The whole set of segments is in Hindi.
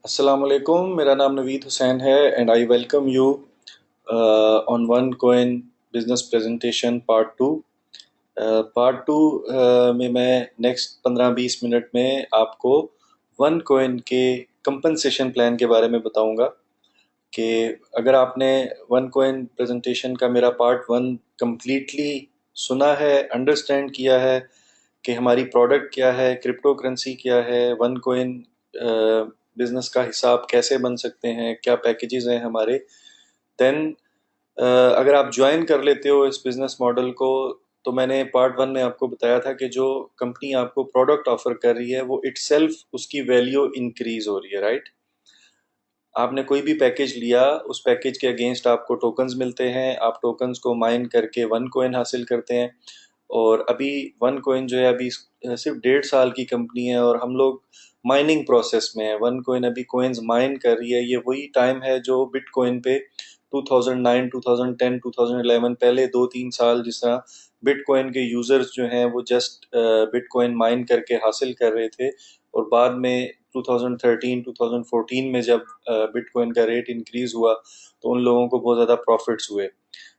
अस्सलामुअलैकुम, मेरा नाम नवीद हुसैन है and I welcome you on one coin business presentation part two. Part two में मैं नेक्स्ट 15-20 मिनट में आपको वन कोइन के कंपनसेशन प्लान के बारे में बताऊंगा कि अगर आपने वन कोइन प्रेजेंटेशन का मेरा पार्ट वन कंप्लीटली सुना है, अंडरस्टैंड किया है कि हमारी प्रोडक्ट क्या है, क्रिप्टो करेंसी क्या है, वन कोइन बिजनेस का हिसाब कैसे बन सकते हैं, क्या पैकेजेस हैं हमारे, देन अगर आप ज्वाइन कर लेते हो इस बिजनेस मॉडल को, तो मैंने पार्ट वन में आपको बताया था कि जो कंपनी आपको प्रोडक्ट ऑफर कर रही है वो इटसेल्फ उसकी वैल्यू इंक्रीज हो रही है, राइट। आपने कोई भी पैकेज लिया, उस पैकेज के अगेंस्ट आपको टोकन्स मिलते हैं, आप टोकन्स को माइन करके वन कोइन हासिल करते हैं। और अभी वन कोइन जो है अभी सिर्फ 1.5 साल की कंपनी है और हम लोग माइनिंग प्रोसेस में है। वन कोइन अभी कोइंस माइन कर रही है। ये वही टाइम है जो बिटकॉइन पे 2009, 2010, 2011 पहले 2-3 साल जिस तरह बिटकॉइन के यूजर्स जो हैं वो जस्ट बिटकॉइन माइन करके हासिल कर रहे थे, और बाद में 2013, 2014 में जब बिटकॉइन का रेट इंक्रीज हुआ तो उन लोगों को बहुत ज़्यादा प्रॉफिट्स हुए।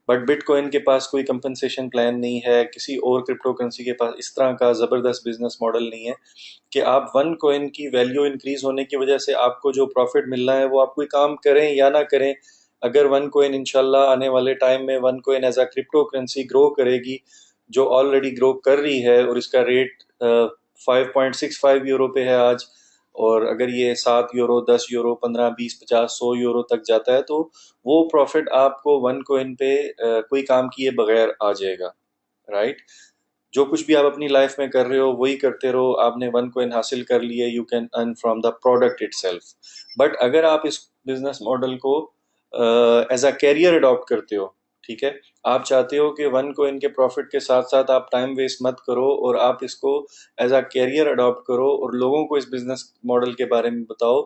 बट बिटकॉइन के पास कोई कंपनसेशन प्लान नहीं है, किसी और क्रिप्टो करेंसी के पास इस तरह का ज़बरदस्त बिजनेस मॉडल नहीं है कि आप वन कॉइन की वैल्यू इंक्रीज होने की वजह से आपको जो प्रॉफिट मिलना है वो आप कोई काम करें या ना करें। अगर वन कॉइन इंशाल्लाह आने वाले टाइम में one coin as a crypto currency grow करेगी, जो ऑलरेडी ग्रो कर रही है, और इसका रेट 5.65 यूरो पे है आज, और अगर ये 7 यूरो, 10 यूरो, 15, 20, 50, 100 यूरो तक जाता है तो वो प्रॉफिट आपको वन कोइन पे कोई काम किए बगैर आ जाएगा, राइट। जो कुछ भी आप अपनी लाइफ में कर रहे हो वही करते रहो, आपने वन कोइन हासिल कर लिए, you can earn from the product itself. But अगर आप इस बिजनेस मॉडल को एज अ कैरियर अडॉप्ट करते हो, ठीक है, आप चाहते हो कि वन कोइन के प्रॉफिट के साथ साथ आप टाइम वेस्ट मत करो और आप इसको एज अ कैरियर अडॉप्ट करो और लोगों को इस बिजनेस मॉडल के बारे में बताओ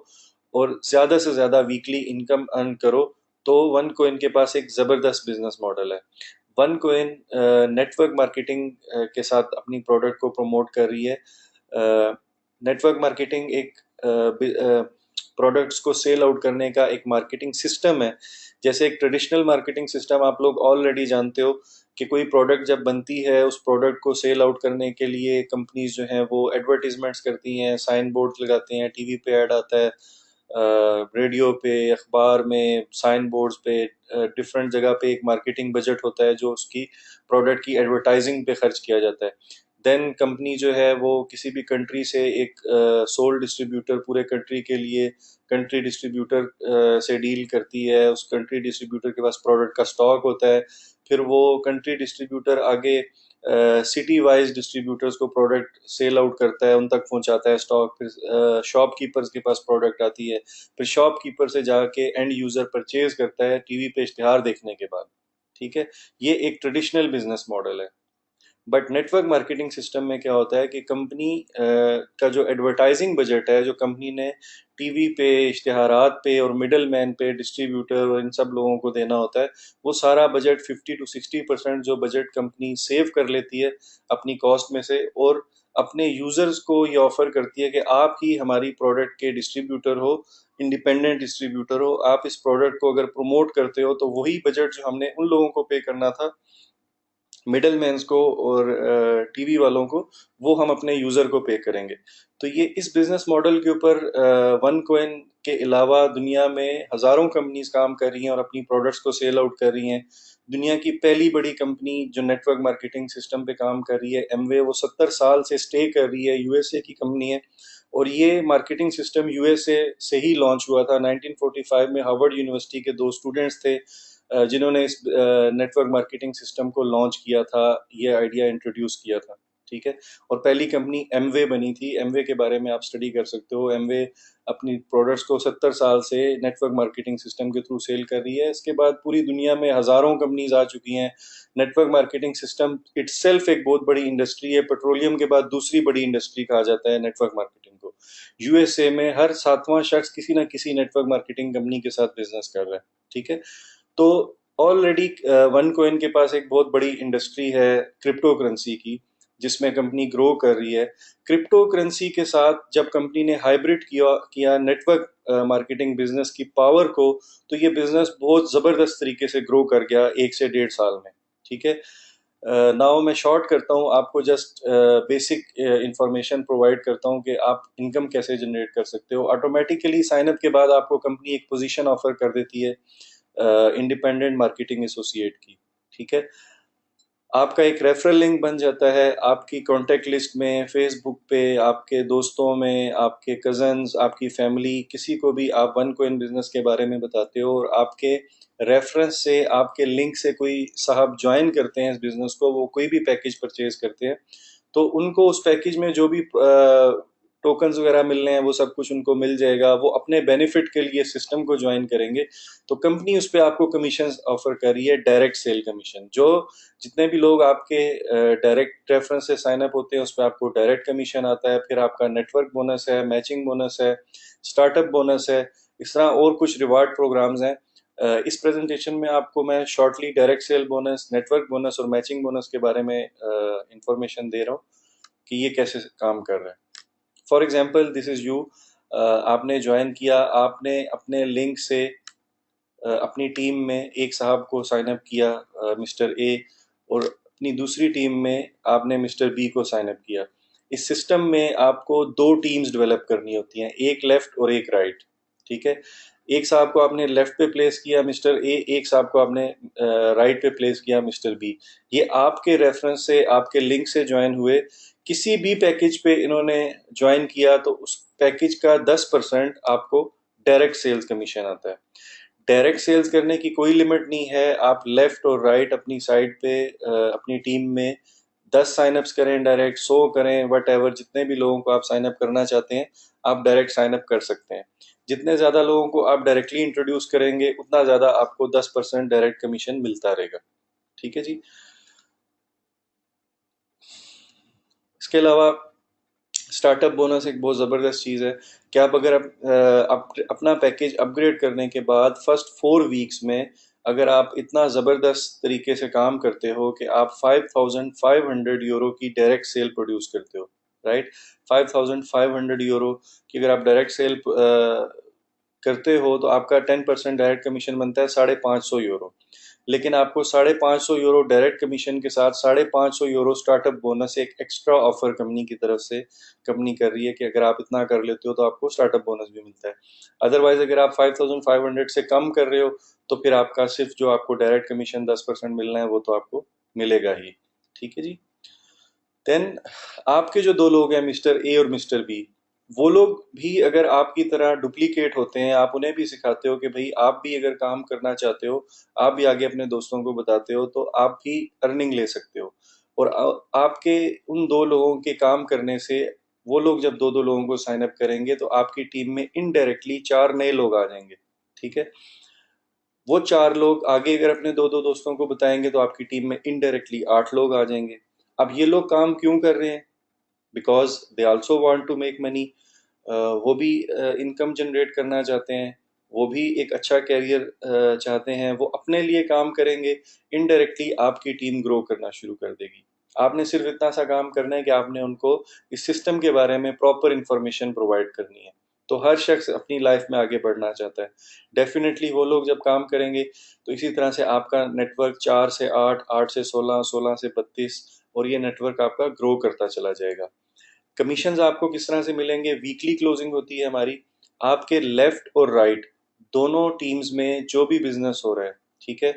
और ज़्यादा से ज़्यादा वीकली इनकम अर्न करो, तो वन कोइन के पास एक ज़बरदस्त बिजनेस मॉडल है। वन कोइन नेटवर्क मार्केटिंग के साथ अपनी प्रोडक्ट को प्रमोट कर रही है। नेटवर्क मार्केटिंग एक प्रोडक्ट्स को सेल आउट करने का एक मार्केटिंग सिस्टम है। जैसे एक ट्रेडिशनल मार्केटिंग सिस्टम आप लोग ऑलरेडी जानते हो कि कोई प्रोडक्ट जब बनती है, उस प्रोडक्ट को सेल आउट करने के लिए कंपनीज जो हैं वो एडवर्टीजमेंट्स करती हैं, साइन बोर्ड लगाते हैं, टीवी पे ऐड आता है, रेडियो पे, अखबार में, साइन बोर्ड्स पे, डिफरेंट जगह पे एक मार्केटिंग बजट होता है जो उसकी प्रोडक्ट की एडवर्टाइजिंग पे खर्च किया जाता है। देन कंपनी जो है वो किसी भी कंट्री से एक सोल डिस्ट्रीब्यूटर पूरे कंट्री के लिए कंट्री डिस्ट्रीब्यूटर से डील करती है। उस कंट्री डिस्ट्रीब्यूटर के पास प्रोडक्ट का स्टॉक होता है, फिर वो कंट्री डिस्ट्रीब्यूटर आगे सिटी वाइज डिस्ट्रीब्यूटर्स को प्रोडक्ट सेल आउट करता है, उन तक पहुंचाता है स्टॉक, फिर शॉपकीपर्स के पास प्रोडक्ट आती है, फिर शॉपकीपर से जाके एंड यूजर परचेज करता है टीवी पे इश्तिहार देखने के बाद, ठीक है। ये एक ट्रेडिशनल बिजनेस मॉडल है। बट नेटवर्क मार्केटिंग सिस्टम में क्या होता है कि कंपनी का जो एडवर्टाइजिंग बजट है, जो कंपनी ने टीवी पे, इश्तिहारात पे और मिडल मैन पे, डिस्ट्रीब्यूटर और इन सब लोगों को देना होता है, वो सारा बजट 50 to 60% जो बजट कंपनी सेव कर लेती है अपनी कॉस्ट में से, और अपने यूजर्स को ये ऑफर करती है कि आप ही हमारी प्रोडक्ट के डिस्ट्रीब्यूटर हो, इंडिपेंडेंट डिस्ट्रीब्यूटर हो। आप इस प्रोडक्ट को अगर प्रमोट करते हो तो वही बजट जो हमने उन लोगों को पे करना था, मिडल मैन्स को और टीवी वालों को, वो हम अपने यूजर को पे करेंगे। तो ये इस बिजनेस मॉडल के ऊपर वन कोइन के अलावा दुनिया में हजारों कंपनीज काम कर रही हैं और अपनी प्रोडक्ट्स को सेल आउट कर रही हैं। दुनिया की पहली बड़ी कंपनी जो नेटवर्क मार्केटिंग सिस्टम पे काम कर रही है, एमवे, वो 70 साल से स्टे कर रही है, यूएसए की कंपनी है। और ये मार्केटिंग सिस्टम यूएसए से ही लॉन्च हुआ था। 1945 में हार्वर्ड यूनिवर्सिटी के दो स्टूडेंट्स थे जिन्होंने इस नेटवर्क मार्केटिंग सिस्टम को लॉन्च किया था, ये आइडिया इंट्रोड्यूस किया था, ठीक है। और पहली कंपनी एमवे बनी थी। एमवे के बारे में आप स्टडी कर सकते हो। एमवे अपनी प्रोडक्ट्स को 70 साल से नेटवर्क मार्केटिंग सिस्टम के थ्रू सेल कर रही है। इसके बाद पूरी दुनिया में हजारों कंपनीज आ चुकी हैं। नेटवर्क मार्केटिंग सिस्टम इटसेल्फ एक बहुत बड़ी इंडस्ट्री है। पेट्रोलियम के बाद दूसरी बड़ी इंडस्ट्री कहा जाता है नेटवर्क मार्केटिंग को। यूएसए में हर 7वां शख्स किसी ना किसी नेटवर्क मार्केटिंग कंपनी के साथ बिजनेस कर रहा है, ठीक है। तो ऑलरेडी वन कोइन के पास एक बहुत बड़ी इंडस्ट्री है क्रिप्टो करेंसी की, जिसमें कंपनी ग्रो कर रही है। क्रिप्टो करेंसी के साथ जब कंपनी ने हाइब्रिड किया नेटवर्क मार्केटिंग बिजनेस की पावर को, तो ये बिजनेस बहुत ज़बरदस्त तरीके से ग्रो कर गया 1 से 1.5 साल में। ठीक है। नाउ मैं शॉर्ट करता हूँ, आपको जस्ट बेसिक इंफॉर्मेशन प्रोवाइड करता हूँ कि आप इनकम कैसे जनरेट कर सकते हो। ऑटोमेटिकली साइन अप के बाद आपको कंपनी एक पोजीशन ऑफर कर देती है इंडिपेंडेंट मार्केटिंग एसोसिएट की। ठीक है। आपका एक रेफरल लिंक बन जाता है आपकी कॉन्टेक्ट लिस्ट में, फेसबुक पे, आपके दोस्तों में, आपके कजन्स, आपकी फैमिली, किसी को भी आप वन कोइन बिजनेस के बारे में बताते हो और आपके रेफरेंस से, आपके लिंक से कोई साहब ज्वाइन करते हैं इस बिजनेस को, वो कोई भी पैकेज परचेज करते हैं, तो उनको उस पैकेज में जो भी टोकन्स वगैरह मिलने हैं वो सब कुछ उनको मिल जाएगा। वो अपने बेनिफिट के लिए सिस्टम को ज्वाइन करेंगे, तो कंपनी उस पर आपको कमीशन ऑफर कर रही है, डायरेक्ट सेल कमीशन। जो जितने भी लोग आपके डायरेक्ट रेफरेंस से साइन अप होते हैं उस पर आपको डायरेक्ट कमीशन आता है। फिर आपका नेटवर्क बोनस है, मैचिंग बोनस है, स्टार्टअप बोनस है, इस तरह और कुछ रिवार्ड प्रोग्राम्स हैं। इस प्रेजेंटेशन में आपको मैं shortly direct cell bonus, network bonus और मैचिंग बोनस के बारे में इंफॉर्मेशन दे रहा हूँ कि ये कैसे काम कर रहा है। For example this is you, आपने ज्वाइन किया, आपने अपने लिंक से अपनी टीम में एक साहब को साइन अप किया, मिस्टर ए, और अपनी दूसरी टीम में आपने मिस्टर बी को साइन अप किया। इस सिस्टम में आपको दो टीम्स डेवलप करनी होती हैं, एक लेफ्ट और एक राइट। ठीक है। एक साहब को आपने लेफ्ट पे प्लेस किया मिस्टर ए, एक साहब को आपने राइट पे प्लेस किया मिस्टर बी। ये आपके रेफरेंस से, आपके लिंक से ज्वाइन हुए। किसी भी पैकेज पे इन्होंने ज्वाइन किया तो उस पैकेज का 10% आपको डायरेक्ट सेल्स कमीशन आता है। डायरेक्ट सेल्स करने की कोई लिमिट नहीं है, आप लेफ्ट और राइट अपनी साइड पे अपनी टीम में 10 साइनअप्स करें, डायरेक्ट 100 करें, वट एवर, जितने भी लोगों को आप साइनअप करना चाहते हैं आप डायरेक्ट साइनअप कर सकते हैं। जितने ज़्यादा लोगों को आप डायरेक्टली इंट्रोड्यूस करेंगे उतना ज़्यादा आपको 10% डायरेक्ट कमीशन मिलता रहेगा। ठीक है जी। इसके अलावा स्टार्टअप बोनस एक बहुत ज़बरदस्त चीज़ है कि आप अगर अपना पैकेज अपग्रेड करने के बाद फर्स्ट 4 वीक्स में अगर आप इतना ज़बरदस्त तरीके से काम करते हो कि आप 5500 यूरो की डायरेक्ट सेल प्रोड्यूस करते हो, राइट। 5500 यूरो की अगर आप डायरेक्ट सेल करते हो तो आपका 10% डायरेक्ट कमीशन बनता है 550 यूरो। लेकिन आपको 550 यूरो डायरेक्ट कमीशन के साथ 550 यूरो स्टार्टअप बोनस एक एक्स्ट्रा ऑफर कंपनी की तरफ से कंपनी कर रही है कि अगर आप इतना कर लेते हो तो आपको स्टार्टअप बोनस भी मिलता है। अदरवाइज अगर आप 5500 से कम कर रहे हो तो फिर आपका सिर्फ जो आपको डायरेक्ट कमीशन 10% मिलना है वो तो आपको मिलेगा ही। ठीक है जी। देन आपके जो दो लोग हैं मिस्टर ए और मिस्टर बी, वो लोग भी अगर आपकी तरह डुप्लीकेट होते हैं, आप उन्हें भी सिखाते हो कि भाई आप भी अगर काम करना चाहते हो, आप भी आगे अपने दोस्तों को बताते हो तो आप भी अर्निंग ले सकते हो। और आपके उन दो लोगों के काम करने से वो लोग जब दो दो लोगों को साइन अप करेंगे तो आपकी टीम में इनडायरेक्टली 4 नए लोग आ जाएंगे। ठीक है। वो 4 लोग आगे अगर अपने दो दो दोस्तों को बताएंगे तो आपकी टीम में इनडायरेक्टली 8 लोग आ जाएंगे। अब ये लोग काम क्यों कर रहे हैं? Because they also want to make money. वो भी इनकम जनरेट करना चाहते हैं, वो भी एक अच्छा कैरियर चाहते हैं, वो अपने लिए काम करेंगे। इनडायरेक्टली आपकी टीम ग्रो करना शुरू कर देगी। आपने सिर्फ इतना सा काम करना है कि आपने उनको इस सिस्टम के बारे में प्रॉपर इंफॉर्मेशन प्रोवाइड करनी है। तो हर शख्स अपनी लाइफ में आगे बढ़ना चाहता है। डेफिनेटली वो लोग जब काम करेंगे तो इसी तरह से आपका नेटवर्क 4 से 8, 8 से 16, 16 से 32, और ये नेटवर्क आपका ग्रो करता चला जाएगा। कमीशंस आपको किस तरह से मिलेंगे? वीकली क्लोजिंग होती है हमारी। आपके लेफ्ट और राइट दोनों टीम्स में जो भी बिजनेस हो रहा है, ठीक है,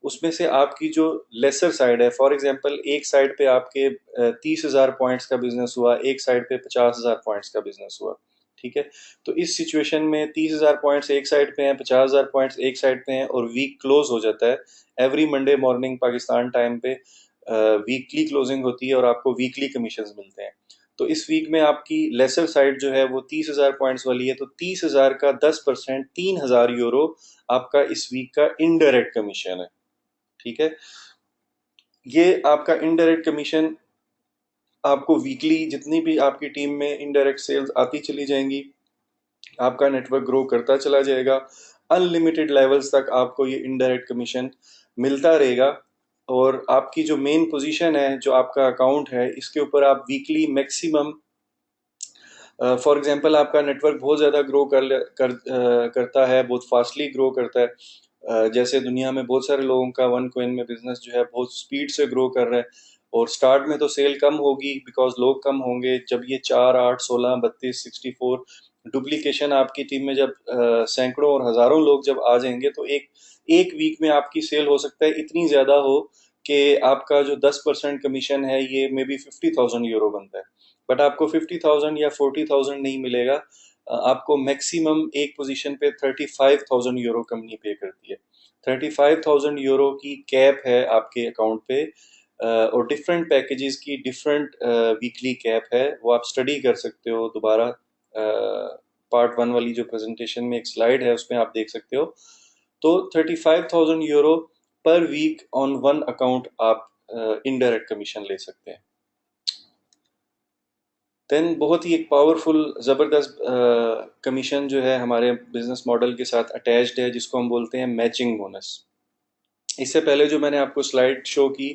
उसमें से आपकी जो लेसर साइड है, फॉर एग्जांपल एक साइड पे आपके 30,000 पॉइंट्स का बिजनेस हुआ, एक साइड पे 50,000 पॉइंट्स का बिजनेस हुआ। ठीक है। तो इस सिचुएशन में 30,000 पॉइंट्स एक साइड पे हैं, 50,000 पॉइंट्स एक साइड पे हैं, और वीक क्लोज हो जाता है। Every Monday morning Pakistan time पे वीकली क्लोजिंग होती है और आपको वीकली कमीशंस मिलते हैं। तो इस वीक में आपकी लेसर साइड जो है वो 30,000 पॉइंट्स वाली है, तो 30,000 का 10% 3,000 यूरो आपका इस वीक का इनडायरेक्ट कमीशन है। ठीक है। ये आपका इनडायरेक्ट कमीशन आपको वीकली जितनी भी आपकी टीम में इनडायरेक्ट सेल्स आती चली जाएंगी, आपका नेटवर्क ग्रो करता चला जाएगा। अनलिमिटेड लेवल्स तक आपको ये इनडायरेक्ट कमीशन मिलता रहेगा। और आपकी जो मेन पोजीशन है, जो आपका अकाउंट है, इसके ऊपर आप वीकली मैक्सिमम फॉर एग्जांपल आपका नेटवर्क बहुत ज़्यादा ग्रो करता है, बहुत फास्टली ग्रो करता है। जैसे दुनिया में बहुत सारे लोगों का वन कॉइन में बिजनेस जो है बहुत स्पीड से ग्रो कर रहा है, और स्टार्ट में तो सेल कम होगी बिकॉज लोग कम होंगे। जब ये 4, 8, 16, 32, 64 डुप्लीकेशन आपकी टीम में जब सैकड़ों और हजारों लोग जब आ जाएंगे, तो एक एक वीक में आपकी सेल हो सकता है इतनी ज़्यादा हो कि आपका जो 10% कमीशन है ये मे बी 50,000 यूरो बनता है। बट आपको 50,000 या 40,000 नहीं मिलेगा। आपको मैक्सिमम एक पोजीशन पे 35,000 यूरो कंपनी पे करती है। 35,000 यूरो की कैप है आपके अकाउंट पे। और डिफरेंट पैकेजेस की डिफरेंट वीकली कैप है, वो आप स्टडी कर सकते हो दोबारा। पार्ट वन वाली जो प्रेजेंटेशन में एक स्लाइड है उसमें आप देख सकते हो। तो 35,000 euro per week on one account आप इनडायरेक्ट कमीशन ले सकते हैं। देन बहुत ही एक पावरफुल ज़बरदस्त कमीशन जो है हमारे बिजनेस मॉडल के साथ अटैच्ड है, जिसको हम बोलते हैं मैचिंग बोनस। इससे पहले जो मैंने आपको स्लाइड शो की,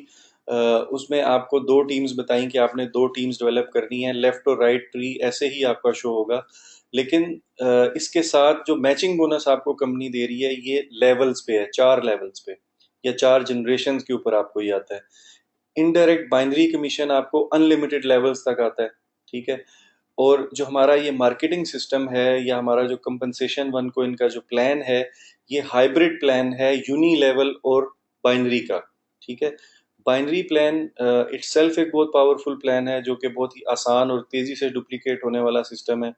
उसमें आपको दो टीम्स बताई कि आपने दो टीम्स डेवलप करनी है, लेफ्ट और राइट ट्री ऐसे ही आपका शो होगा। लेकिन इसके साथ जो मैचिंग बोनस आपको कंपनी दे रही है ये लेवल्स पे है, 4 लेवल्स पे या 4 जनरेशन के ऊपर आपको ये आता है। इनडायरेक्ट बाइनरी कमीशन आपको अनलिमिटेड लेवल्स तक आता है, ठीक है। और जो हमारा ये मार्केटिंग सिस्टम है या हमारा जो कंपनसेशन वन को इनका जो प्लान है, ये हाइब्रिड प्लान है यूनी लेवल और बाइनरी का, ठीक है। बाइनरी प्लान इटसेल्फ एक बहुत पावरफुल प्लान है जो कि बहुत ही आसान और तेज़ी से डुप्लीकेट होने वाला सिस्टम है।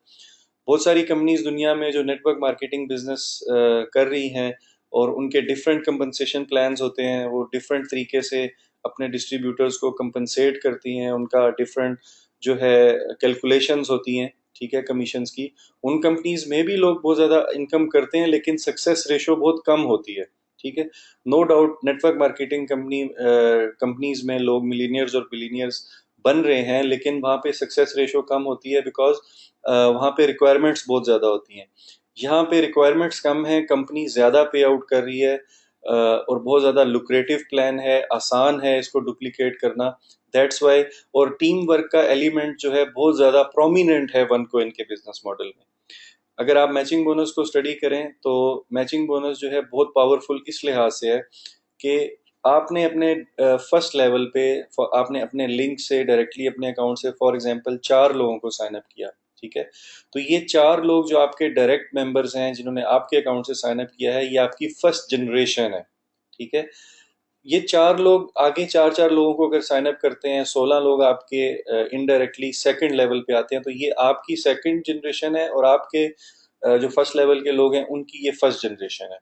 बहुत सारी कंपनीज दुनिया में जो नेटवर्क मार्केटिंग बिजनेस कर रही हैं, और उनके डिफरेंट कंपनसेशन प्लान्स होते हैं, वो डिफरेंट तरीके से अपने डिस्ट्रीब्यूटर्स को कंपनसेट करती हैं, उनका डिफरेंट जो है कैलकुलेशंस होती हैं, ठीक है, कमीशंस की। उन कंपनीज में भी लोग बहुत ज़्यादा इनकम करते हैं लेकिन सक्सेस रेशो बहुत कम होती है, ठीक है। No doubt network marketing companies में लोग मिलीनियर्स और बिलीनियर्स बन रहे हैं, लेकिन वहाँ पे सक्सेस रेशो कम होती है बिकॉज वहाँ पे रिक्वायरमेंट्स बहुत ज़्यादा होती हैं। यहाँ पे रिक्वायरमेंट्स कम हैं, कंपनी ज़्यादा पे आउट कर रही है, और बहुत ज़्यादा लुक्रेटिव प्लान है, आसान है इसको डुप्लीकेट करना। That's why. और टीम वर्क का एलिमेंट जो है बहुत ज़्यादा प्रोमिनेंट है वन कोइन के बिजनेस मॉडल में। अगर आप मैचिंग बोनस को स्टडी करें तो मैचिंग बोनस जो है बहुत पावरफुल इस लिहाज से है कि आपने अपने फर्स्ट लेवल पे आपने अपने लिंक से डायरेक्टली अपने अकाउंट से फॉर एग्जांपल 4 लोगों को साइन अप किया, ठीक है। तो ये 4 लोग जो आपके डायरेक्ट मेंबर्स हैं जिन्होंने आपके अकाउंट से साइन अप किया है, ये आपकी फर्स्ट जनरेशन है, ठीक है। ये 4 लोग आगे 4 4 लोगों को अगर साइन अप करते हैं, 16 लोग आपके इनडायरेक्टली सेकंड लेवल पे आते हैं, तो ये आपकी सेकंड जनरेशन है, और आपके जो फर्स्ट लेवल के लोग हैं उनकी ये फर्स्ट जनरेशन है।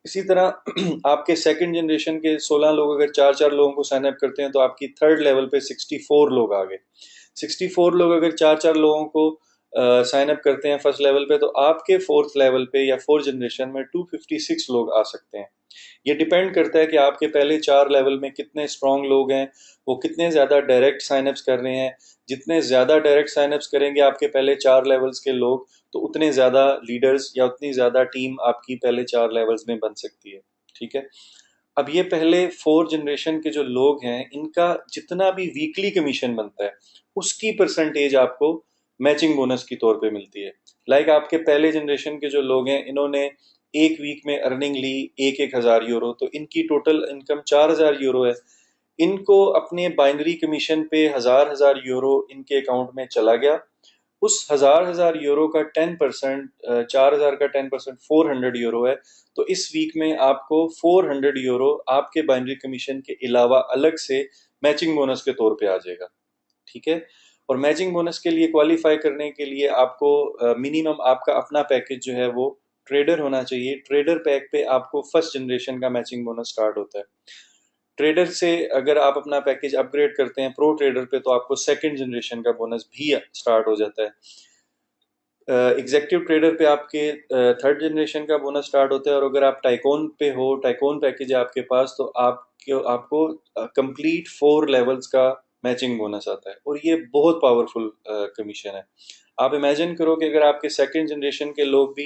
इसी तरह आपके सेकंड जनरेशन के 16 लोग अगर 4 4 लोगों को साइन अप करते हैं, तो आपकी थर्ड लेवल पे 64 लोग आ गए। 64 लोग अगर 4 4 लोगों को साइन अप करते हैं फर्स्ट लेवल पे, तो आपके फोर्थ लेवल पे या फोर्थ जनरेशन में 256 लोग आ सकते हैं। ये डिपेंड करता है कि आपके पहले 4 लेवल में कितने स्ट्रांग लोग हैं, वो कितने ज़्यादा डायरेक्ट साइनअप्स कर रहे हैं। जितने ज़्यादा डायरेक्ट साइनअप्स करेंगे आपके पहले 4 लेवल्स के लोग, तो उतने ज़्यादा लीडर्स या उतनी ज़्यादा टीम आपकी पहले 4 लेवल्स में बन सकती है, ठीक है। अब ये पहले 4 जनरेशन के जो लोग हैं, इनका जितना भी वीकली कमीशन बनता है उसकी परसेंटेज आपको मैचिंग बोनस की तौर पे मिलती है। लाइक आपके पहले जनरेशन के जो लोग हैं, इन्होंने एक वीक में अर्निंग ली 1,000 1,000 यूरो, तो इनकी टोटल इनकम 4,000 यूरो है। इनको अपने बाइनरी कमीशन पे 1,000 1,000 यूरो इनके अकाउंट में चला गया। उस 1,000 1,000 यूरो का 10%, 4,000 का 10% 400 यूरो है। तो इस वीक में आपको 400 यूरो आपके बाइनरी कमीशन के अलावा अलग से मैचिंग बोनस के तौर पे आ जाएगा, ठीक है। और मैचिंग बोनस के लिए क्वालिफाई करने के लिए आपको मिनिमम आपका अपना पैकेज जो है वो ट्रेडर होना चाहिए। ट्रेडर पैक पे आपको फर्स्ट जनरेशन का मैचिंग बोनस स्टार्ट होता है। ट्रेडर से अगर आप अपना पैकेज अपग्रेड करते हैं प्रो ट्रेडर पे, तो आपको सेकंड जनरेशन का बोनस भी स्टार्ट हो जाता है। एग्जेक्टिव ट्रेडर पे आपके थर्ड जनरेशन का बोनस स्टार्ट होता है। और अगर आप टाइकोन पे हो, टाइकोन पैकेज है आपके पास, तो आपको कंप्लीट 4 लेवल्स का मैचिंग बोनस आता है, और ये बहुत पावरफुल कमीशन है। आप इमेजिन करो कि अगर आपके सेकंड जनरेशन के लोग भी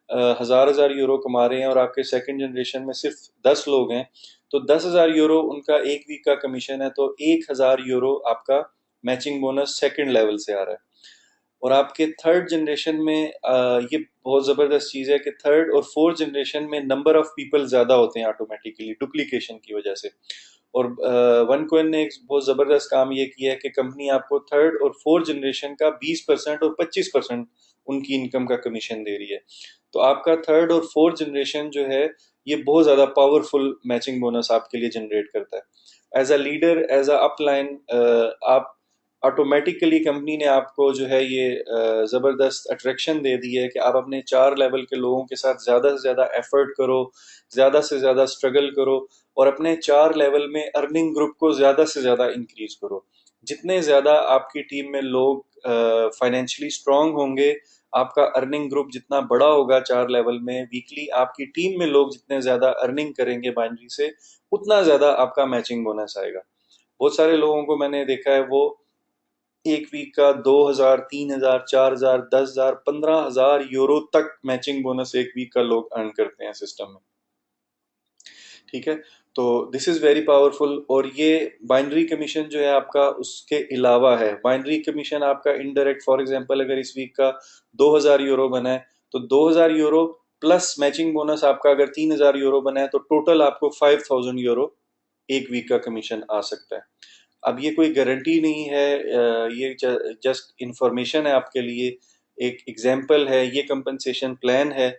1,000 1,000 यूरो कमा रहे हैं, और आपके सेकंड जनरेशन में सिर्फ 10 लोग हैं, तो 10,000 यूरो उनका एक वीक का कमीशन है, तो 1,000 यूरो आपका मैचिंग बोनस सेकंड लेवल से आ रहा है। और आपके थर्ड जनरेशन में ये बहुत ज़बरदस्त चीज़ है कि थर्ड और फोर्थ जनरेशन में नंबर ऑफ पीपल ज़्यादा होते हैं ऑटोमेटिकली डुप्लीकेशन की वजह से। और वन कोइन ने एक बहुत ज़बरदस्त काम ये किया है कि कंपनी आपको थर्ड और फोर्थ जनरेशन का 20% और 25% उनकी इनकम का कमीशन दे रही है। तो आपका थर्ड और फोर्थ जनरेशन जो है ये बहुत ज़्यादा पावरफुल मैचिंग बोनस आपके लिए जनरेट करता है। As a leader, as a upline, आप ऑटोमेटिकली कंपनी ने आपको जो है ये ज़बरदस्त अट्रैक्शन दे दी है कि आप अपने 4 लेवल के लोगों के साथ ज़्यादा से ज़्यादा एफर्ट करो, ज़्यादा से ज़्यादा स्ट्रगल करो और अपने 4 लेवल में अर्निंग ग्रुप को ज़्यादा से ज़्यादा इंक्रीज करो। जितने ज़्यादा आपकी टीम में लोग फाइनेंशियली स्ट्रांग होंगे, आपका अर्निंग ग्रुप जितना बड़ा होगा 4 लेवल में, वीकली आपकी टीम में लोग जितने ज़्यादा अर्निंग करेंगे बाइनरी से, उतना ज़्यादा आपका मैचिंग बोनस आएगा। बहुत सारे लोगों को मैंने देखा है वो एक वीक का 2,000, 3,000, 4,000, 10,000, 15,000 यूरो तक मैचिंग बोनस एक वीक का लोग अर्न करते हैं सिस्टम में। ठीक है, तो दिस इज वेरी पावरफुल। और ये बाइनरी कमीशन जो है आपका उसके अलावा है। बाइनरी कमीशन आपका इनडायरेक्ट, फॉर एग्जांपल अगर इस वीक का 2,000 यूरो बना है तो 2,000 यूरो प्लस मैचिंग बोनस आपका अगर 3,000 यूरो बना है तो टोटल आपको 5,000 यूरो एक वीक का कमीशन आ सकता है। अब ये कोई गारंटी नहीं है, ये जस्ट इंफॉर्मेशन है आपके लिए, एक एग्जाम्पल है, ये कंपनसेशन प्लान है।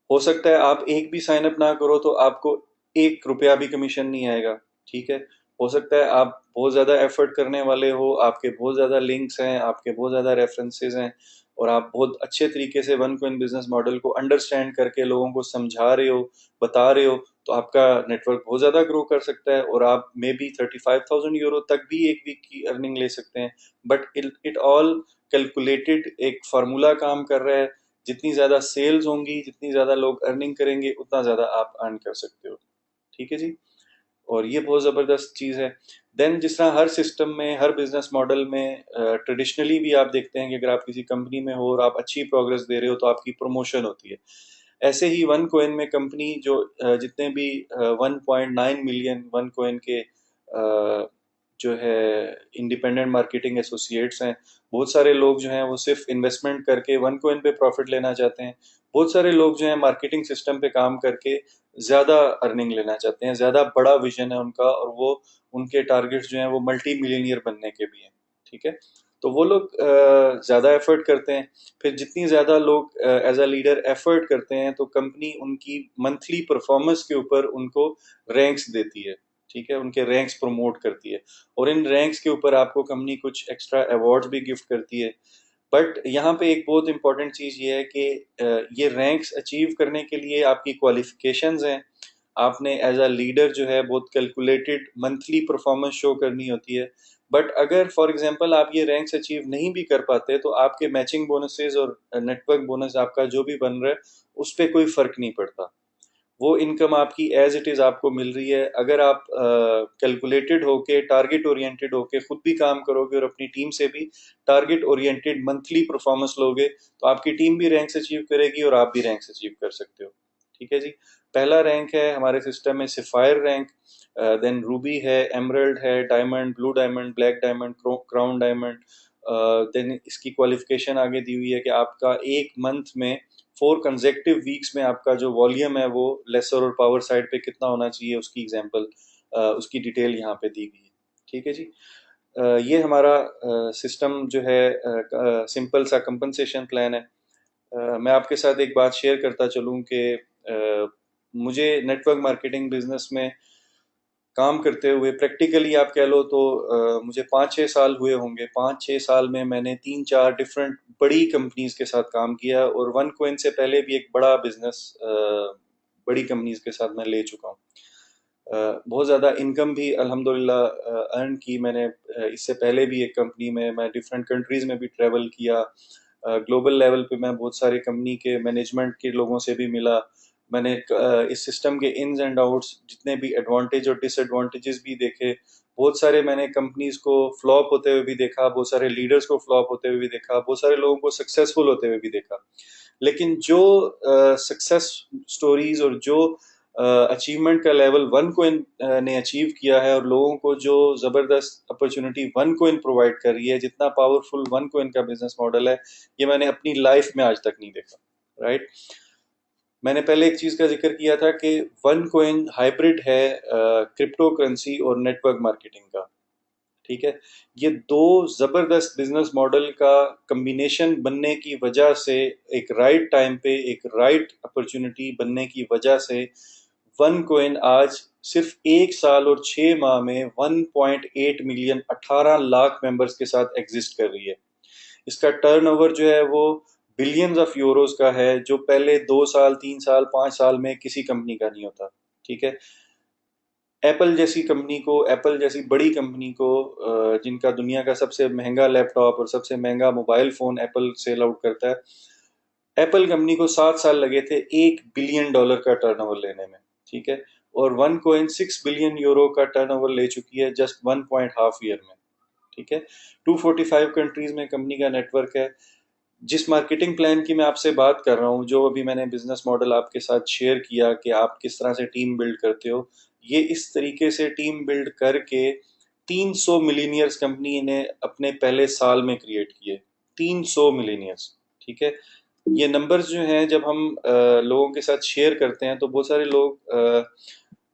हो सकता है आप एक भी साइन अप ना करो तो आपको 1 रुपया भी कमीशन नहीं आएगा। ठीक है, हो सकता है आप बहुत ज़्यादा एफर्ट करने वाले हो, आपके बहुत ज़्यादा लिंक्स हैं, आपके बहुत ज़्यादा रेफरेंसेस हैं और आप बहुत अच्छे तरीके से वन कोइन बिजनेस मॉडल को अंडरस्टैंड करके लोगों को समझा रहे हो, बता रहे हो, तो आपका नेटवर्क बहुत ज़्यादा ग्रो कर सकता है और आप मे बी 35,000 यूरो तक भी एक वीक की अर्निंग ले सकते हैं। बट इट ऑल कैलकुलेटेड, एक फार्मूला काम कर रहा है। जितनी ज़्यादा सेल्स होंगी, जितनी ज़्यादा लोग अर्निंग करेंगे, उतना ज़्यादा आप अर्न कर सकते हो। ठीक है जी, और ये बहुत ज़बरदस्त चीज़ है। देन जिस तरह हर सिस्टम में, हर बिजनेस मॉडल में ट्रेडिशनली भी आप देखते हैं कि अगर आप किसी कंपनी में हो और आप अच्छी प्रोग्रेस दे रहे हो तो आपकी प्रमोशन होती है। ऐसे ही वन कोइन में कंपनी जो जितने भी 1.9 मिलियन वन कोइन के जो है इंडिपेंडेंट मार्केटिंग एसोसिएट्स हैं, बहुत सारे लोग जो हैं वो सिर्फ इन्वेस्टमेंट करके वन कोइन पे प्रॉफिट लेना चाहते हैं। बहुत सारे लोग जो हैं मार्केटिंग सिस्टम पे काम करके ज़्यादा अर्निंग लेना चाहते हैं, ज़्यादा बड़ा विजन है उनका और वो उनके टारगेट्स जो हैं वो मल्टी मिलियनियर बनने के भी हैं। ठीक है, तो वो लोग ज़्यादा एफर्ट करते हैं। फिर जितनी ज़्यादा लोग एज अ लीडर एफर्ट करते हैं तो कंपनी उनकी मंथली परफॉर्मेंस के ऊपर उनको रैंक्स देती है। ठीक है, उनके रैंक्स प्रमोट करती है और इन रैंक्स के ऊपर आपको कंपनी कुछ एक्स्ट्रा अवार्ड्स भी गिफ्ट करती है। बट यहाँ पे एक बहुत इंपॉर्टेंट चीज़ ये है कि ये रैंक्स अचीव करने के लिए आपकी क्वालिफिकेशंस हैं। आपने एज अ लीडर जो है बहुत कैलकुलेटेड मंथली परफॉर्मेंस शो करनी होती है। बट अगर फॉर एग्जांपल आप ये रैंक्स अचीव नहीं भी कर पाते तो आपके मैचिंग बोनसेस और नेटवर्क बोनस आपका जो भी बन रहा है उस पर कोई फर्क नहीं पड़ता। वो इनकम आपकी एज इट इज आपको मिल रही है। अगर आप कैलकुलेटेड होके, टारगेट ओरिएंटेड होके खुद भी काम करोगे और अपनी टीम से भी टारगेट ओरिएंटेड मंथली परफॉर्मेंस लोगे तो आपकी टीम भी रैंक्स अचीव करेगी और आप भी रैंक्स अचीव कर सकते हो। ठीक है जी, पहला रैंक है हमारे सिस्टम में सिफायर रैंक, देन रूबी है, एमरल्ड है, diamond, blue diamond, black diamond, crown diamond. Then इसकी क्वालिफिकेशन आगे दी हुई है कि आपका एक मंथ में 4 कंजेक्टिव वीक्स में आपका जो वॉल्यूम है वो लेसर और पावर साइड पे कितना होना चाहिए, उसकी एग्जांपल, उसकी डिटेल यहाँ पे दी गई है। ठीक है जी, ये हमारा सिस्टम जो है सिंपल सा कंपनसेशन प्लान है। मैं आपके साथ एक बात शेयर करता चलूँ कि मुझे नेटवर्क मार्केटिंग बिजनेस में काम करते हुए प्रैक्टिकली आप कह लो तो मुझे 5-6 साल हुए होंगे। 5-6 साल में मैंने 3-4 डिफरेंट बड़ी कंपनीज के साथ काम किया और वन कोइन से पहले भी एक बड़ा बिजनेस बड़ी कंपनीज के साथ मैं ले चुका हूँ। बहुत ज़्यादा इनकम भी अल्हम्दुलिल्लाह अर्न की मैंने। इससे पहले भी एक कंपनी में मैं डिफरेंट कंट्रीज़ में भी ट्रैवल किया। ग्लोबल लेवल पे मैं बहुत सारी कंपनी के मैनेजमेंट के लोगों से भी मिला। मैंने इस सिस्टम के इन्स एंड आउट्स, जितने भी एडवांटेज और डिसएडवांटेजेस भी देखे। बहुत सारे मैंने कंपनीज को फ्लॉप होते हुए भी देखा, बहुत सारे लीडर्स को फ्लॉप होते हुए भी देखा, बहुत सारे लोगों को सक्सेसफुल होते हुए भी देखा। लेकिन जो सक्सेस स्टोरीज और जो अचीवमेंट का लेवल वन कोइन ने अचीव किया है, और लोगों को जो ज़बरदस्त अपॉर्चुनिटी वन कोइन प्रोवाइड कर रही है, जितना पावरफुल वन कोइन का बिजनेस मॉडल है, ये मैंने अपनी लाइफ में आज तक नहीं देखा। राइट। मैंने पहले एक चीज़ का जिक्र किया था कि वन कोइन हाइब्रिड है क्रिप्टो करेंसी और नेटवर्क मार्केटिंग का। ठीक है। ये दो जबरदस्त बिजनेस मॉडल का कम्बिनेशन बनने की वजह से, एक राइट टाइम पे एक राइट अपॉर्चुनिटी बनने की वजह से, वन कोइन आज सिर्फ 1 साल और 6 माह में 1.8 मिलियन 18 लाख मेंबर्स के साथ एग्जिस्ट कर रही है। इसका टर्नओवर जो है वो बिलियंस ऑफ यूरोस का है, जो पहले 2 साल 3 साल 5 साल में किसी कंपनी का नहीं होता। ठीक है। एप्पल जैसी बड़ी कंपनी को जिनका दुनिया का सबसे महंगा लैपटॉप और सबसे महंगा mobile phone Apple sell out करता है, एप्पल कंपनी को 7 साल लगे थे $1 बिलियन का टर्नओवर लेने में। ठीक है। और वन कोइन 6 बिलियन यूरो का टर्नओवर ले चुकी है जस्ट 1.5 ईयर में। ठीक है। 245 कंट्रीज में कंपनी का नेटवर्क है। जिस मार्केटिंग प्लान की मैं आपसे बात कर रहा हूँ, जो अभी मैंने बिजनेस मॉडल आपके साथ शेयर किया कि आप किस तरह से टीम बिल्ड करते हो, ये इस तरीके से टीम बिल्ड करके 300 मिलीनियर्स कंपनी ने अपने पहले साल में क्रिएट किए। 300 मिलीनियर्स। ठीक है। ये नंबर्स जो हैं, जब हम लोगों के साथ शेयर करते हैं तो बहुत सारे लोग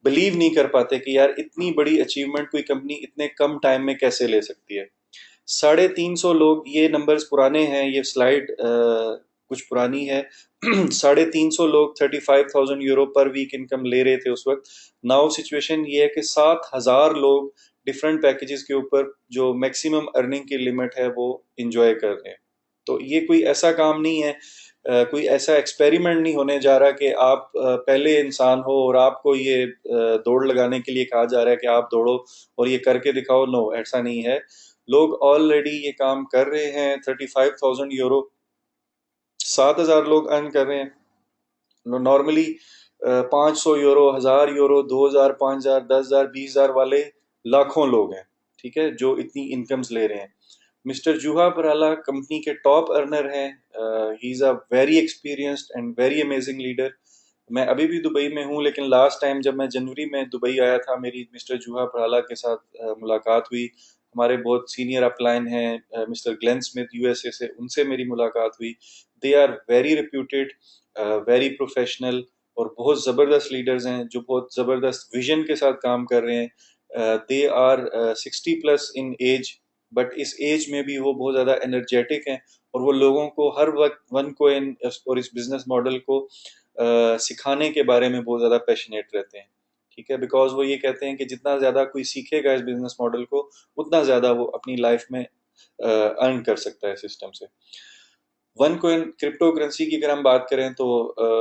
बिलीव नहीं कर पाते कि यार इतनी बड़ी अचीवमेंट कोई कंपनी इतने कम टाइम में कैसे ले सकती है। 350 लोग, ये नंबर्स पुराने हैं, ये स्लाइड कुछ पुरानी है। 350 लोग 35,000 यूरो पर वीक इनकम ले रहे थे उस वक्त। नाउ सिचुएशन ये है कि 7,000 लोग डिफरेंट पैकेजेस के ऊपर जो मैक्सिमम अर्निंग की लिमिट है वो इंजॉय कर रहे हैं। तो ये कोई ऐसा काम नहीं है, कोई ऐसा एक्सपेरिमेंट नहीं होने जा रहा कि आप पहले इंसान हो और आपको ये दौड़ लगाने के लिए कहा जा रहा है कि आप दौड़ो और ये करके दिखाओ। नो, ऐसा नहीं है। लोग ऑलरेडी ये काम कर रहे हैं। 35,000 यूरो 7,000 लोग अर्न कर रहे हैं नॉर्मली। 500 यूरो, 1,000 यूरो, 2,000, 5,000, 10,000, 20,000 वाले लाखों लोग हैं। ठीक है, जो इतनी इनकम्स ले रहे हैं। मिस्टर जूहा पराला कंपनी के टॉप अर्नर हैं। He is a very experienced and very amazing leader. मैं अभी भी दुबई में हूँ, लेकिन लास्ट टाइम जब मैं जनवरी में दुबई आया था, मेरी मिस्टर जूहा पराला के साथ मुलाकात हुई। हमारे बहुत सीनियर अपलाइन हैं मिस्टर ग्लेन स्मिथ यूएसए से, उनसे मेरी मुलाकात हुई। They are very reputed, very professional, और बहुत ज़बरदस्त लीडर्स हैं जो बहुत ज़बरदस्त विजन के साथ काम कर रहे हैं। They are 60+ in age, but इस एज में भी वो बहुत ज़्यादा एनर्जेटिक हैं, और वो लोगों को हर वक्त वन कोइन और इस बिजनेस मॉडल को सिखाने के बारे में बहुत ज़्यादा पैशनेट रहते हैं। ठीक है, बिकॉज वो ये कहते हैं कि जितना ज़्यादा कोई सीखेगा इस बिजनेस मॉडल को, उतना ज़्यादा वो अपनी लाइफ में अर्न कर सकता है सिस्टम से। वन कोइन क्रिप्टो करेंसी की अगर हम बात करें तो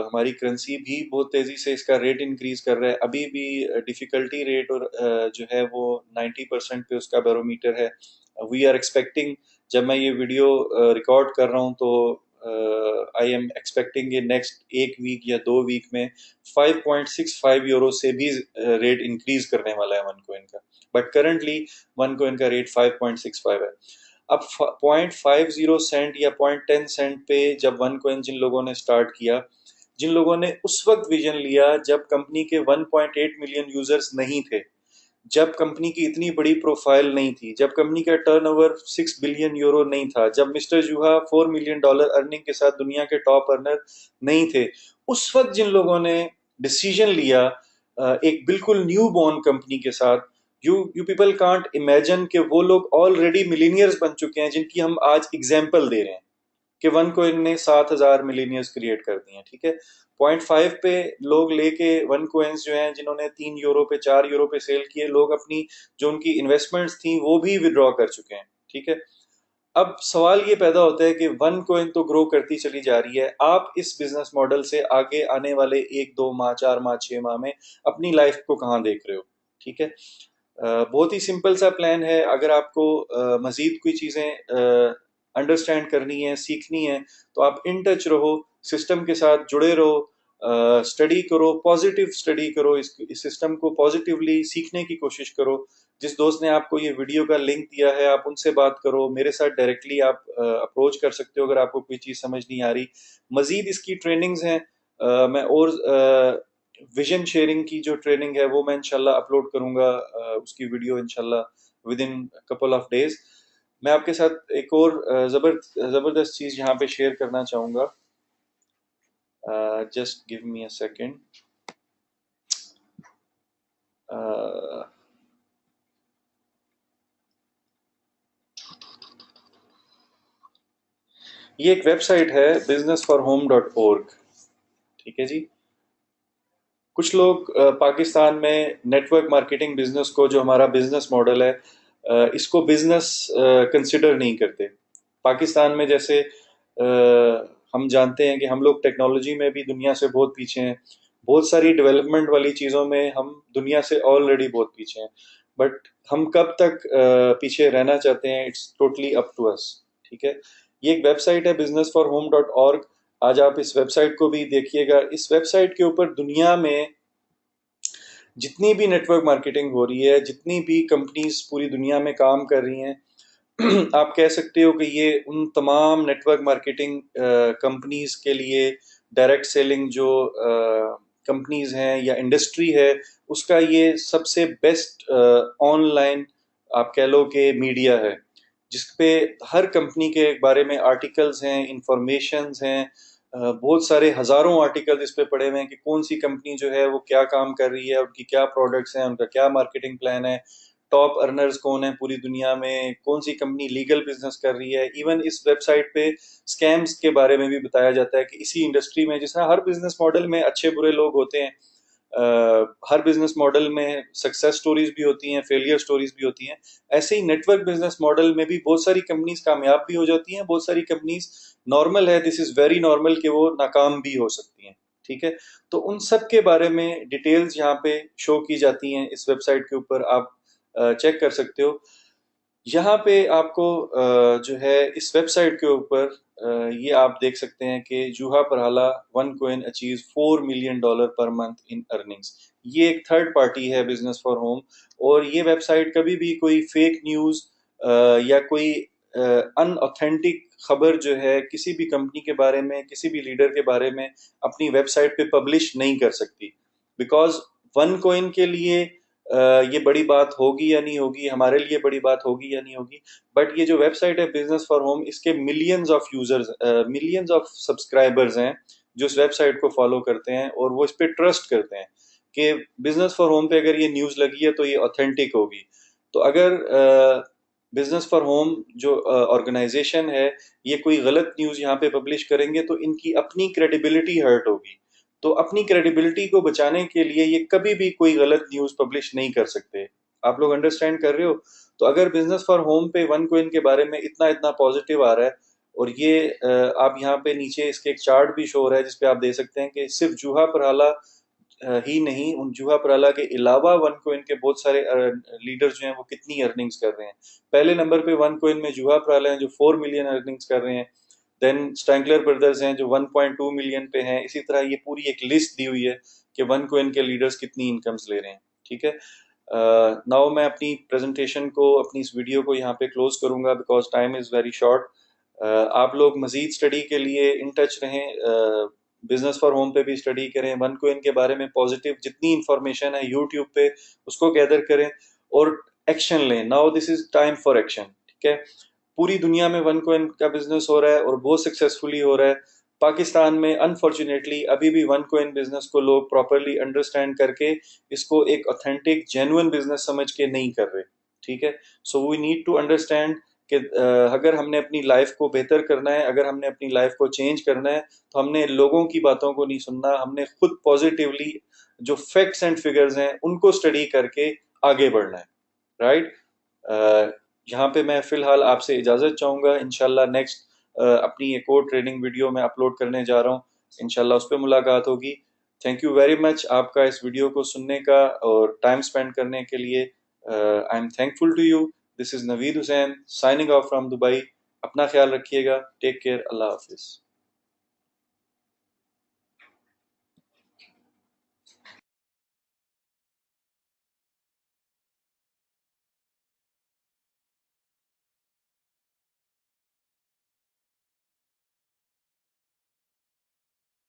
हमारी करेंसी भी बहुत तेजी से इसका रेट इंक्रीज कर रहा है। अभी भी डिफिकल्टी रेट और जो है वो 90% पे उसका बैरोमीटर है। वी आर एक्सपेक्टिंग, जब मैं ये वीडियो रिकॉर्ड कर रहा हूँ तो आई एम एक्सपेक्टिंग ये नेक्स्ट 1 वीक या 2 वीक में 5.65 यूरो से भी रेट इंक्रीज करने वाला है वन कोइन का। बट करंटली वन कोइन का रेट 5.65 है। अब 0.50 सेंट या 0.10 सेंट पे जब वन कोइन जिन लोगों ने स्टार्ट किया, जिन लोगों ने उस वक्त विजन लिया जब कंपनी के 1.8 मिलियन यूजर्स नहीं थे, जब कंपनी की इतनी बड़ी प्रोफाइल नहीं थी, जब कंपनी का टर्नओवर 6 बिलियन यूरो नहीं था, जब मिस्टर जूहा $4 मिलियन अर्निंग के साथ दुनिया के टॉप अर्नर नहीं थे, उस वक्त जिन लोगों ने डिसीजन लिया एक बिल्कुल न्यू बॉर्न कंपनी के साथ, यू पीपल कांट इमेजिन कि वो लोग ऑलरेडी मिलीनियर्स बन चुके हैं, जिनकी हम आज एग्जाम्पल दे रहे हैं कि वन कोइन ने 7,000 मिलीनियर्स क्रिएट कर दिए हैं। ठीक है। 0.5 पे लोग लेके वन कोइंस जो हैं, जिन्होंने 3 यूरो पे 4 यूरो पे सेल किए, लोग अपनी जो उनकी इन्वेस्टमेंट्स थी वो भी विड्रॉ कर चुके हैं। ठीक है। अब सवाल ये पैदा होता है कि वन कोइन तो ग्रो करती चली जा रही है, आप इस बिजनेस मॉडल से आगे आने वाले 1-2 माह, 4 माह, 6 माह में अपनी लाइफ को कहाँ देख रहे हो। ठीक है। बहुत ही सिंपल सा प्लान है। अगर आपको मजीद कोई चीज़ें अंडरस्टैंड करनी है, सीखनी है, तो आप इन टच रहो, सिस्टम के साथ जुड़े रहो, स्टडी करो, पॉजिटिव स्टडी करो, इस सिस्टम को पॉजिटिवली सीखने की कोशिश करो। जिस दोस्त ने आपको ये वीडियो का लिंक दिया है, आप उनसे बात करो, मेरे साथ डायरेक्टली आप अप्रोच कर सकते हो अगर आपको कोई चीज़ समझ नहीं आ रही। मजीद इसकी ट्रेनिंग्स हैं, मैं और विजन शेयरिंग की जो ट्रेनिंग है वो मैं इंशाल्लाह अपलोड करूंगा, उसकी वीडियो इंशाल्लाह with in couple of days. मैं आपके साथ एक और जबरदस्त चीज यहाँ पे शेयर करना चाहूंगा। Just give me a second. ये एक वेबसाइट है businessforhome.org। ठीक है जी। कुछ लोग पाकिस्तान में नेटवर्क मार्केटिंग बिजनेस को, जो हमारा बिजनेस मॉडल है, इसको बिजनेस कंसिडर नहीं करते। पाकिस्तान में जैसे हम जानते हैं कि हम लोग टेक्नोलॉजी में भी दुनिया से बहुत पीछे हैं। बहुत सारी डेवलपमेंट वाली चीज़ों में हम दुनिया से ऑलरेडी बहुत पीछे हैं। बट हम कब तक पीछे रहना चाहते हैं, it's totally up to us. ठीक है। ये एक वेबसाइट है businessforhome.org। आज आप इस वेबसाइट को भी देखिएगा। इस वेबसाइट के ऊपर दुनिया में जितनी भी नेटवर्क मार्केटिंग हो रही है, जितनी भी कंपनीज पूरी दुनिया में काम कर रही हैं, आप कह सकते हो कि ये उन तमाम नेटवर्क मार्केटिंग कंपनीज के लिए, डायरेक्ट सेलिंग जो कंपनीज हैं या इंडस्ट्री है, उसका ये सबसे बेस्ट ऑनलाइन आप कह लो कि मीडिया है, जिस पे हर कंपनी के बारे में आर्टिकल्स हैं, इंफॉर्मेशंस हैं। बहुत सारे हजारों आर्टिकल इस पे पड़े हुए हैं कि कौन सी कंपनी जो है वो क्या काम कर रही है, उनकी क्या प्रोडक्ट्स हैं, उनका क्या मार्केटिंग प्लान है, टॉप अर्नर्स कौन है पूरी दुनिया में, कौन सी कंपनी लीगल बिजनेस कर रही है। इवन इस वेबसाइट पे स्कैम्स के बारे में भी बताया जाता है कि इसी इंडस्ट्री में, जिस तरह हर बिजनेस मॉडल में अच्छे बुरे लोग होते हैं, हर बिजनेस मॉडल में सक्सेस स्टोरीज भी होती हैं, फेलियर स्टोरीज भी होती हैं। ऐसे ही नेटवर्क बिजनेस मॉडल में भी बहुत सारी कंपनीज कामयाब भी हो जाती हैं, बहुत सारी कंपनीज नॉर्मल है, दिस इज वेरी नॉर्मल, कि वो नाकाम भी हो सकती हैं। ठीक है। तो उन सब के बारे में डिटेल्स यहाँ पे शो की जाती हैं इस वेबसाइट के ऊपर, आप चेक कर सकते हो। यहाँ पे आपको जो है इस वेबसाइट के ऊपर ये आप देख सकते हैं कि जूहा परहाला वन कोइन अचीव $4 million पर मंथ इन अर्निंग्स। ये एक थर्ड पार्टी है बिजनेस फॉर होम। और ये वेबसाइट कभी भी कोई फेक न्यूज या कोई अनऑथेंटिक खबर जो है किसी भी कंपनी के बारे में, किसी भी लीडर के बारे में अपनी वेबसाइट पे पब्लिश नहीं कर सकती। बिकॉज वन कोइन के लिए ये बड़ी बात होगी या नहीं होगी, हमारे लिए बड़ी बात होगी या नहीं होगी, बट ये जो वेबसाइट है बिजनेस फॉर होम, इसके millions of users, millions of subscribers हैं जो इस वेबसाइट को फॉलो करते हैं और वो इस पे ट्रस्ट करते हैं कि बिजनेस फॉर होम पे अगर ये न्यूज़ लगी है तो ये ऑथेंटिक होगी। तो अगर बिजनेस फॉर होम जो ऑर्गेनाइजेशन है, ये कोई गलत न्यूज़ यहाँ पे पब्लिश करेंगे तो इनकी अपनी क्रेडिबिलिटी हर्ट होगी। तो अपनी क्रेडिबिलिटी को बचाने के लिए ये कभी भी कोई गलत न्यूज़ पब्लिश नहीं कर सकते। आप लोग अंडरस्टैंड कर रहे हो? तो अगर बिजनेस फॉर होम पे वन कोइन के बारे में इतना इतना पॉजिटिव आ रहा है, और ये आप यहाँ पे नीचे इसके एक चार्ट भी शो हो रहा है जिसपे आप देख सकते हैं कि सिर्फ जूहा पराला ही नहीं, उन जूहा पराला के अलावा वन कोइन के बहुत सारे लीडर जो हैं वो कितनी अर्निंग्स कर रहे हैं। पहले नंबर पे वन कोइन में जूहा पराला हैं जो 4 मिलियन अर्निंग्स कर रहे हैं। देन स्टैंगलर ब्रदर्स हैं जो 1.2 मिलियन पे हैं। इसी तरह ये पूरी एक लिस्ट दी हुई है कि वन कोइन के लीडर्स कितनी इनकम्स ले रहे हैं। ठीक है। नाउ मैं अपनी प्रेजेंटेशन को, अपनी इस वीडियो को यहाँ पे क्लोज करूंगा because time is very short. आप लोग मजीद स्टडी के लिए इन टच रहें, बिजनेस फॉर होम पे भी स्टडी करें, वन कोइन के बारे में पॉजिटिव जितनी इंफॉर्मेशन है यूट्यूब पे उसको गैदर करें और एक्शन लें। Now this is time for action. ठीक है। पूरी दुनिया में वन कोइन का बिजनेस हो रहा है और बहुत सक्सेसफुली हो रहा है। पाकिस्तान में अनफॉर्चुनेटली अभी भी वन कोइन बिजनेस को लोग प्रॉपरली अंडरस्टैंड करके इसको एक ऑथेंटिक जेन्युइन बिजनेस समझ के नहीं कर रहे। ठीक है। So we need to understand कि अगर हमने अपनी लाइफ को बेहतर करना है, अगर हमने अपनी लाइफ को चेंज करना है, तो हमने लोगों की बातों को नहीं सुनना, हमने खुद पॉजिटिवली जो फैक्ट्स एंड फिगर्स हैं उनको स्टडी करके आगे बढ़ना है। राइट। यहाँ पे मैं फिलहाल आपसे इजाज़त चाहूँगा। इंशाल्लाह नेक्स्ट अपनी एक और ट्रेनिंग वीडियो मैं अपलोड करने जा रहा हूँ। इंशाल्लाह उस पर मुलाकात होगी। थैंक यू वेरी मच आपका इस वीडियो को सुनने का और टाइम स्पेंड करने के लिए। I am thankful to you. This is Naveed Hussain signing off from Dubai. अपना ख्याल रखिएगा। Take care. अल्लाह हाफिज़।